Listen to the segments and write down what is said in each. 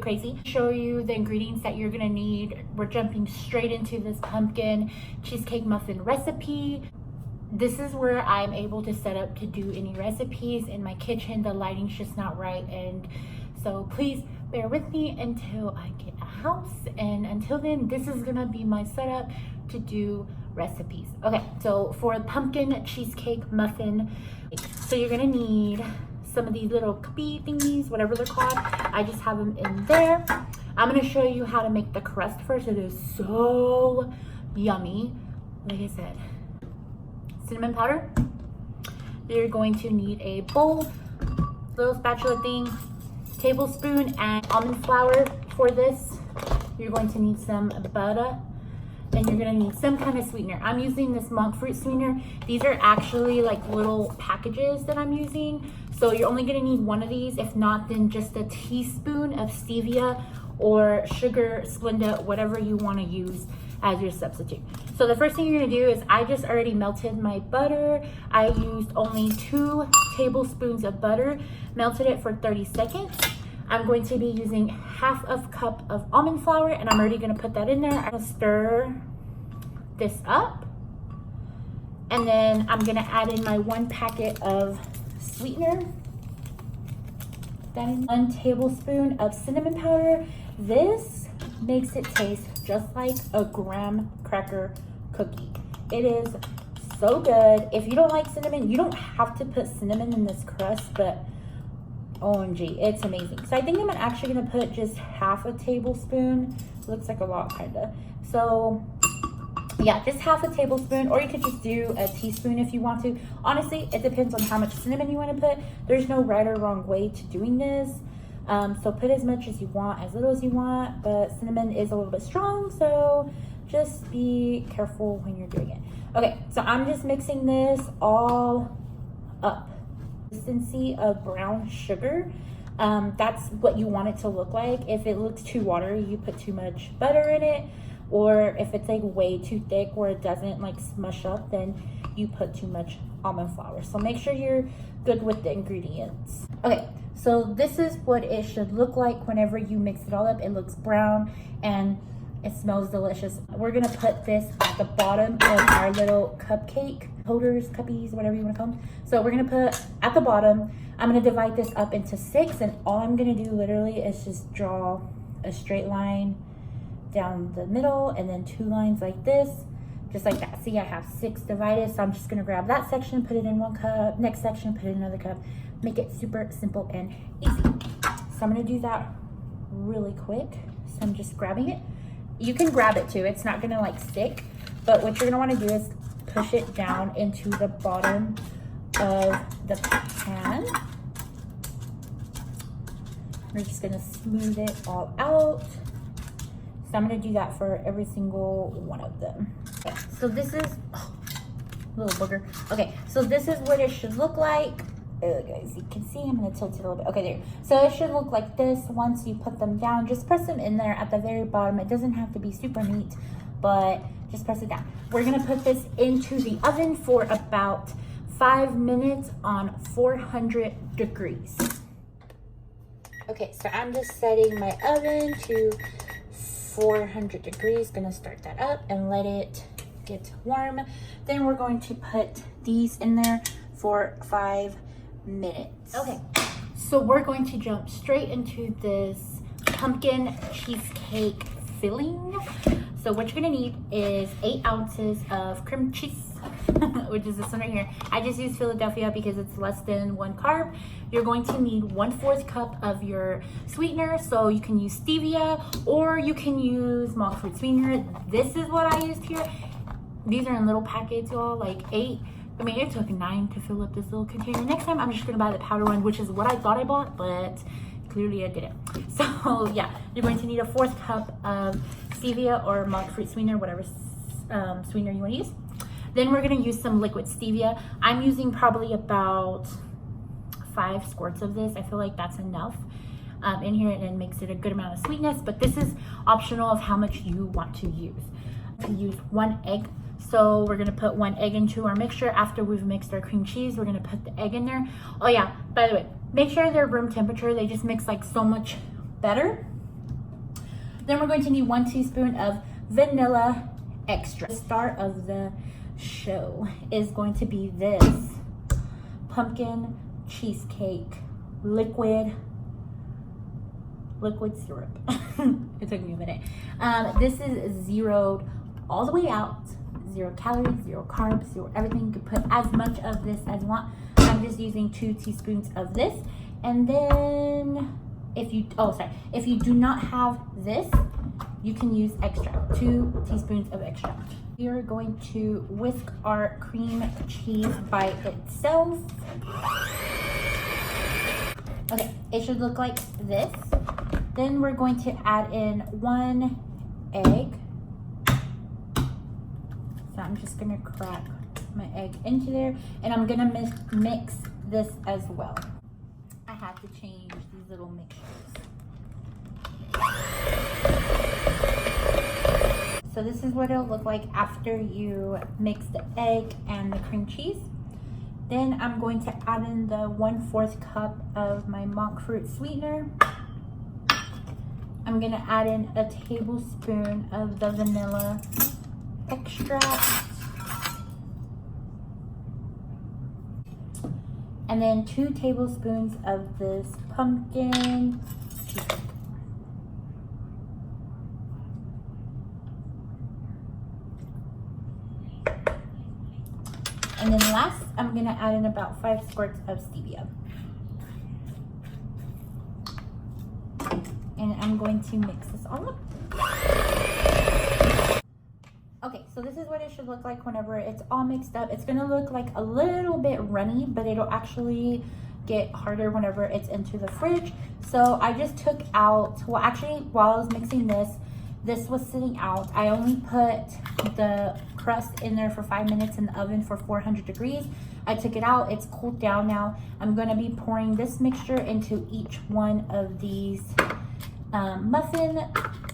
crazy. Show you the ingredients that you're gonna need. We're jumping straight into this pumpkin cheesecake muffin recipe. This is where I'm able to set up to do any recipes in my kitchen. The lighting's just not right, and so please bear with me until I get a house, and until then this is gonna be my setup to do recipes. Okay, so for a pumpkin cheesecake muffin, so you're gonna need some of these little cuppy thingies, whatever they're called. I just have them in there. I'm gonna show you how to make the crust first. It is so yummy. Like I said, cinnamon powder. You're going to need a bowl, little spatula thing, tablespoon, and almond flour for this. You're going to need some butter, and you're gonna need some kind of sweetener. I'm using this monk fruit sweetener. These are actually like little packages that I'm using. So you're only gonna need one of these. If not, then just a teaspoon of stevia or sugar, Splenda, whatever you wanna use as your substitute. So the first thing you're gonna do is, I just already melted my butter. I used only 2 tablespoons of butter, melted it for 30 seconds. I'm going to be using half a cup of almond flour, and I'm already gonna put that in there. I'm gonna stir this up, and then I'm gonna add in my 1 packet of sweetener, then 1 tablespoon of cinnamon powder. This makes it taste just like a graham cracker cookie. It is so good. If you don't like cinnamon, you don't have to put cinnamon in this crust, but OMG, it's amazing. So I think I'm actually gonna put just half a tablespoon. Looks like a lot, kinda. So yeah, just half a tablespoon, or you could just do a teaspoon if you want to. Honestly, it depends on how much cinnamon you want to put. There's no right or wrong way to doing this. So put as much as you want, as little as you want, but cinnamon is a little bit strong, so just be careful when you're doing it. Okay, so I'm just mixing this all up. Consistency of brown sugar. That's what you want it to look like. If it looks too watery, you put too much butter in it, or if it's like way too thick where it doesn't like smush up, then you put too much almond flour. So make sure you're good with the ingredients. Okay, so this is what it should look like whenever you mix it all up. It looks brown and it smells delicious. We're gonna put this at the bottom of our little cupcake holders, cuppies, whatever you wanna call them. So we're gonna put at the bottom. I'm gonna divide this up into 6, and all I'm gonna do literally is just draw a straight line down the middle, and then 2 lines like this, just like that. See, I have 6 divided, so I'm just gonna grab that section, put it in 1 cup, next section, put it in another cup, make it super simple and easy. So I'm gonna do that really quick. So I'm just grabbing it. You can grab it too, it's not gonna like stick, but what you're gonna wanna do is push it down into the bottom of the pan. We're just gonna smooth it all out. So I'm gonna do that for every single one of them. Okay, so this is, little booger. Okay, so this is what it should look like. Guys, you can see, I'm gonna tilt it a little bit. Okay, there. So it should look like this once you put them down. Just press them in there at the very bottom. It doesn't have to be super neat, but just press it down. We're gonna put this into the oven for about 5 minutes on 400 degrees. Okay, so I'm just setting my oven to 400 degrees. Gonna start that up and let it get warm. Then we're going to put these in there for 5 minutes. Okay, so we're going to jump straight into this pumpkin cheesecake filling. So what you're gonna need is 8 ounces of cream cheese, which is this one right here. I just use Philadelphia because it's less than 1 carb. You're going to need 1/4 cup of your sweetener. So you can use stevia, or you can use monk fruit sweetener. This is what I used here. These are in little packets, y'all, like 8. I mean, it took 9 to fill up this little container. Next time, I'm just gonna buy the powder one, which is what I thought I bought, but clearly I didn't. So yeah, you're going to need 1/4 cup of stevia or monk fruit sweetener, whatever sweetener you wanna use. Then we're gonna use some liquid stevia. I'm using probably about 5 squirts of this. I feel like that's enough in here, and it makes it a good amount of sweetness, but this is optional of how much you want to use. To use 1 egg. So we're gonna put 1 egg into our mixture. After we've mixed our cream cheese, we're gonna put the egg in there. Oh yeah, by the way, make sure they're room temperature. They just mix like so much better. Then we're going to need 1 teaspoon of vanilla extra. The star of the show is going to be this pumpkin cheesecake liquid syrup. It took me a minute. This is zeroed all the way out. 0 calories, 0 carbs, 0 everything. You can put as much of this as you want. I'm just using 2 teaspoons of this. And then if you do not have this, you can use extra, 2 teaspoons of extra. We are going to whisk our cream cheese by itself. Okay, it should look like this. Then we're going to add in 1 egg. So I'm just gonna crack my egg into there, and I'm gonna mix this as well. I have to change these little mixtures. So this is what it'll look like after you mix the egg and the cream cheese. Then I'm going to add in the 1/4 cup of my monk fruit sweetener. I'm gonna add in a tablespoon of the vanilla extract. And then 2 tablespoons of this pumpkin cheesecake. And then last, I'm gonna add in about 5 squirts of stevia. And I'm going to mix this all up. Okay, so this is what it should look like whenever it's all mixed up. It's gonna look like a little bit runny, but it'll actually get harder whenever it's into the fridge. So I just took out, well actually while I was mixing this was sitting out. I only put the crust in there for 5 minutes in the oven for 400 degrees. I took it out, it's cooled down now. I'm gonna be pouring this mixture into each one of these muffin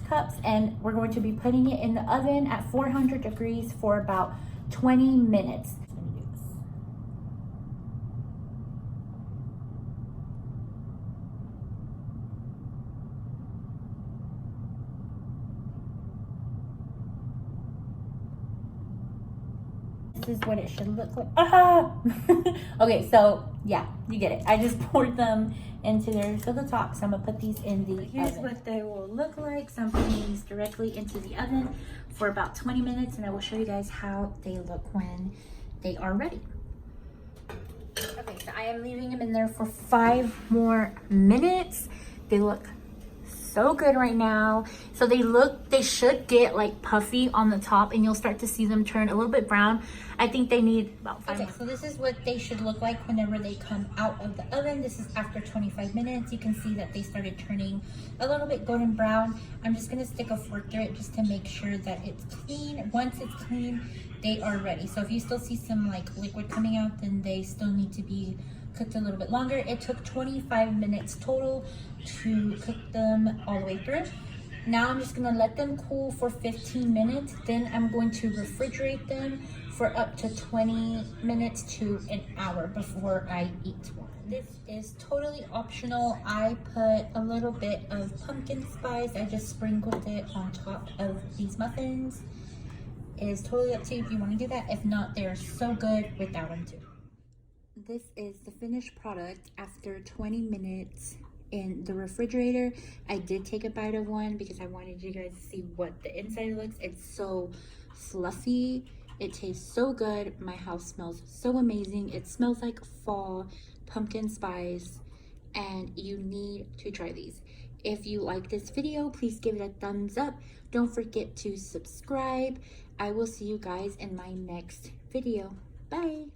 cups, and we're going to be putting it in the oven at 400 degrees for about 20 minutes. This is what it should look like. Ah! Okay, so yeah, you get it. I just poured them into there to the top, so I'm gonna put these in the Here's oven. What they will look like. So I'm putting these directly into the oven for about 20 minutes, and I will show you guys how they look when they are ready. Okay, so I am leaving them in there for 5 more minutes. They look so good right now. So they should get like puffy on the top, and you'll start to see them turn a little bit brown. I think they need about 5 minutes. So this is what they should look like whenever they come out of the oven. This is after 25 minutes. You can see that they started turning a little bit golden brown. I'm just gonna stick a fork through it just to make sure that it's clean. Once it's clean, they are ready. So if you still see some like liquid coming out, then they still need to be cooked a little bit longer. It took 25 minutes total to cook them all the way through. Now I'm just gonna let them cool for 15 minutes. Then I'm going to refrigerate them for up to 20 minutes to an hour before I eat one. This is totally optional. I put a little bit of pumpkin spice. I just sprinkled it on top of these muffins. It is totally up to you if you want to do that. If not, they're so good without them too. This is the finished product after 20 minutes in the refrigerator. I did take a bite of one because I wanted you guys to see what the inside looks. It's so fluffy. It tastes so good. My house smells so amazing. It smells like fall, pumpkin spice, and you need to try these. If you like this video, please give it a thumbs up. Don't forget to subscribe. I will see you guys in my next video. Bye.